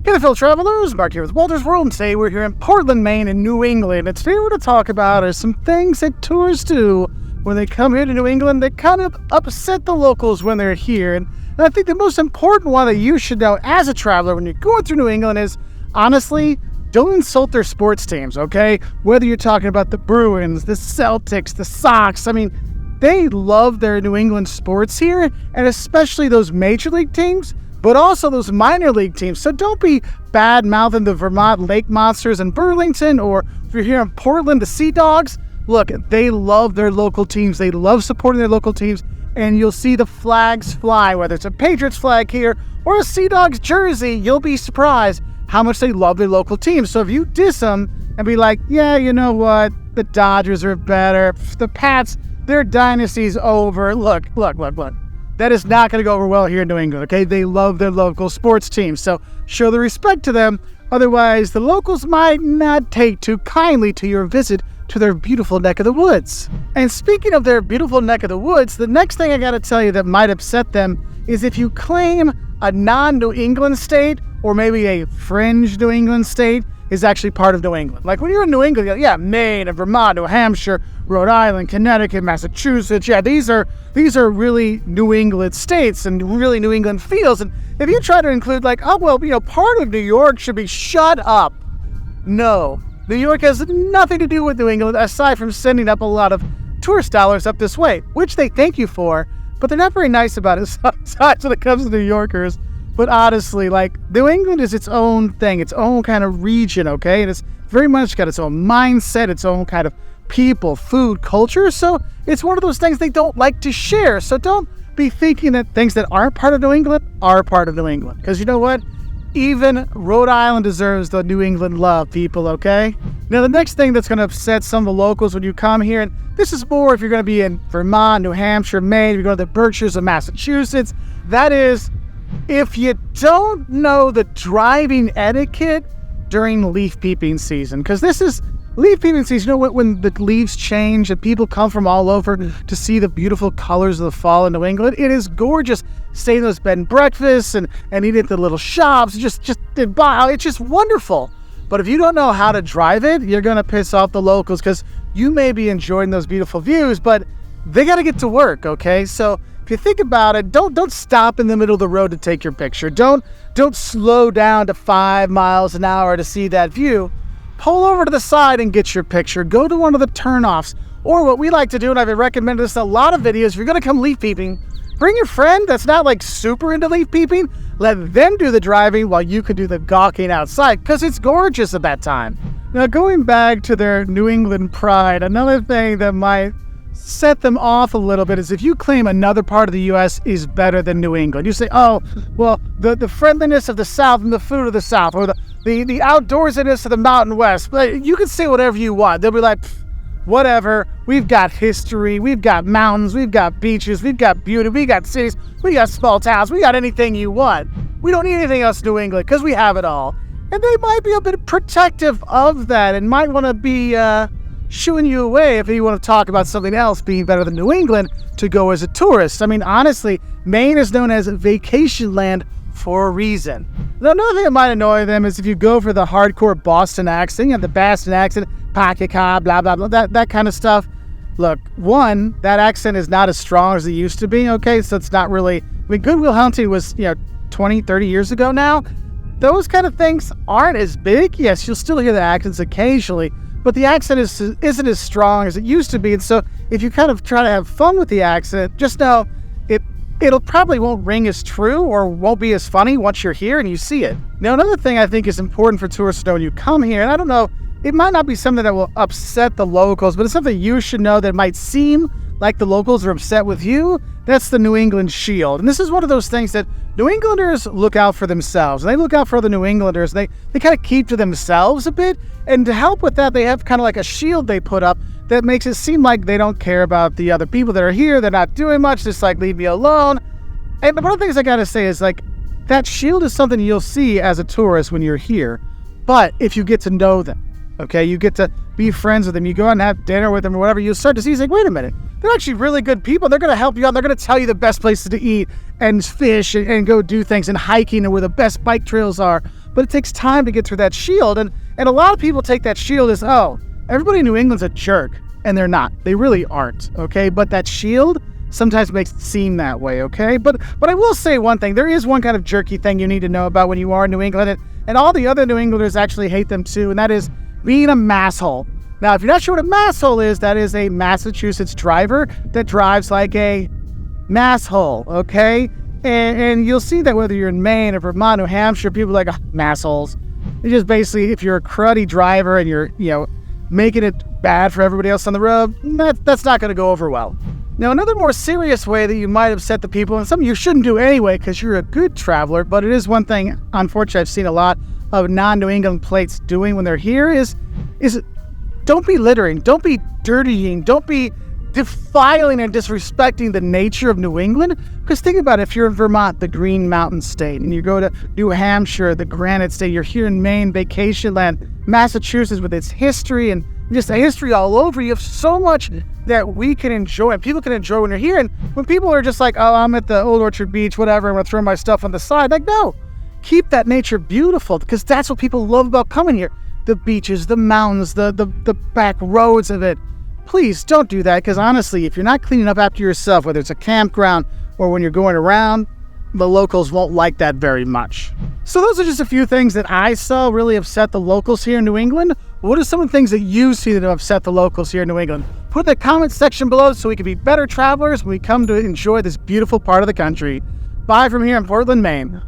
Hey there, fellow travelers, Mark here with Wolters World, and today we're here in Portland, Maine in New England, and today we're going to talk about are some things that tourists do when they come here to New England that kind of upset the locals when they're here. And I think the most important one that you should know as a traveler when you're going through New England is, honestly, don't insult their sports teams, okay? Whether you're talking about the Bruins, the Celtics, the Sox, I mean, they love their New England sports here, and especially those major league teams, but also those minor league teams. So don't be bad-mouthing the Vermont Lake Monsters in Burlington, or if you're here in Portland, the Sea Dogs. Look, they love their local teams. They love supporting their local teams, and you'll see the flags fly, whether it's a Patriots flag here or a Sea Dogs jersey. You'll be surprised how much they love their local teams. So if you diss them and be like, yeah, you know what, the Dodgers are better, the Pats, their dynasty's over. Look. That is not going to go over well here in New England, okay? They love their local sports teams, so show the respect to them. Otherwise, the locals might not take too kindly to your visit to their beautiful neck of the woods. And speaking of their beautiful neck of the woods, the next thing I got to tell you that might upset them is if you claim a non-New England state, or maybe a fringe New England state, is actually part of New England. Like when you're in New England, yeah, Maine and Vermont, New Hampshire, Rhode Island, Connecticut, Massachusetts, yeah, these are really New England states and really New England feels. And if you try to include like, oh, well, you know, part of New York should be, shut up. No, New York has nothing to do with New England aside from sending up a lot of tourist dollars up this way, which they thank you for, but they're not very nice about it sometimes when it comes to New Yorkers. But honestly, like, New England is its own thing, its own kind of region, okay? And it's very much got its own mindset, its own kind of people, food, culture. So it's one of those things they don't like to share. So don't be thinking that things that aren't part of New England are part of New England. Because you know what? Even Rhode Island deserves the New England love, people, okay? Now, the next thing that's going to upset some of the locals when you come here, and this is more if you're going to be in Vermont, New Hampshire, Maine, if you're going to the Berkshires of Massachusetts, that is, if you don't know the driving etiquette during leaf peeping season, because this is leaf peeping season, you know, when the leaves change and people come from all over to see the beautiful colors of the fall in New England. It is gorgeous. Staying in those bed and breakfasts and eating at the little shops, it's just wonderful. But if you don't know how to drive it, you're going to piss off the locals because you may be enjoying those beautiful views, but they got to get to work, okay? So if you think about it, don't stop in the middle of the road to take your picture. Don't slow down to 5 miles an hour to see that view. Pull over to the side and get your picture. Go to one of the turnoffs. Or what we like to do, and I've recommended this in a lot of videos, if you're going to come leaf peeping, bring your friend that's not like super into leaf peeping. Let them do the driving while you can do the gawking outside, because it's gorgeous at that time. Now, going back to their New England pride, another thing that might set them off a little bit is if you claim another part of the U.S. is better than New England. You say, oh, well, the friendliness of the South and the food of the South, or the outdoorsiness of the Mountain West. You can say whatever you want. They'll be like, whatever. We've got history. We've got mountains. We've got beaches. We've got beauty. We got cities. We got small towns. We got anything you want. We don't need anything else in New England because we have it all. And they might be a bit protective of that and might want to be shooing you away if you want to talk about something else being better than New England to go as a tourist. I mean, honestly, Maine is known as vacation land for a reason. Now, another thing that might annoy them is if you go for the hardcore Boston accent, you have the Boston accent, pocket car, blah, blah, blah, that kind of stuff. Look, one, that accent is not as strong as it used to be, okay? So it's not really, I mean, Good Will Hunting was, 20, 30 years ago now. Those kind of things aren't as big. Yes, you'll still hear the accents occasionally, but the accent isn't as strong as it used to be. And so if you kind of try to have fun with the accent, just know it'll probably won't ring as true or won't be as funny once you're here and you see it. Now, another thing I think is important for tourists to know when you come here, and I don't know, it might not be something that will upset the locals, but it's something you should know that might seem like the locals are upset with you. That's the New England shield. And this is one of those things that New Englanders look out for themselves. And they look out for the New Englanders. They kind of keep to themselves a bit. And to help with that, they have kind of like a shield they put up that makes it seem like they don't care about the other people that are here. They're not doing much, just like leave me alone. And one of the things I gotta say is like, that shield is something you'll see as a tourist when you're here. But if you get to know them, okay, you get to be friends with them, you go out and have dinner with them or whatever, you'll start to see, it's like, wait a minute, they're actually really good people. They're going to help you out. They're going to tell you the best places to eat and fish and go do things and hiking and where the best bike trails are. but it takes time to get through that shield. And a lot of people take that shield as, oh, everybody in New England's a jerk. And they're not. They really aren't, okay? But that shield sometimes makes it seem that way, okay? But I will say one thing. There is one kind of jerky thing you need to know about when you are in New England, and all the other New Englanders actually hate them too, and that is being a masshole. Now, if you're not sure what a masshole is, that is a Massachusetts driver that drives like a masshole, okay? And you'll see that whether you're in Maine or Vermont, New Hampshire, people are like, oh, massholes. It's just basically, if you're a cruddy driver and you're, making it bad for everybody else on the road, that's not going to go over well. Now, another more serious way that you might upset the people, and something you shouldn't do anyway because you're a good traveler, but it is one thing, unfortunately, I've seen a lot of non-New England plates doing when they're here is don't be littering, don't be dirtying, don't be defiling and disrespecting the nature of New England. Because think about it, if you're in Vermont, the Green Mountain State, and you go to New Hampshire, the Granite State, you're here in Maine, vacation land, Massachusetts with its history and just a history all over. You have so much that we can enjoy and people can enjoy when you're here. And when people are just like, oh, I'm at the Old Orchard Beach, whatever, I'm going to throw my stuff on the side. Like, no, keep that nature beautiful because that's what people love about coming here. The beaches, the mountains, the back roads of it. Please don't do that because honestly, if you're not cleaning up after yourself, whether it's a campground or when you're going around, the locals won't like that very much. So those are just a few things that I saw really upset the locals here in New England. What are some of the things that you see that have upset the locals here in New England? Put in the comment section below so we can be better travelers when we come to enjoy this beautiful part of the country. Bye from here in Portland, Maine.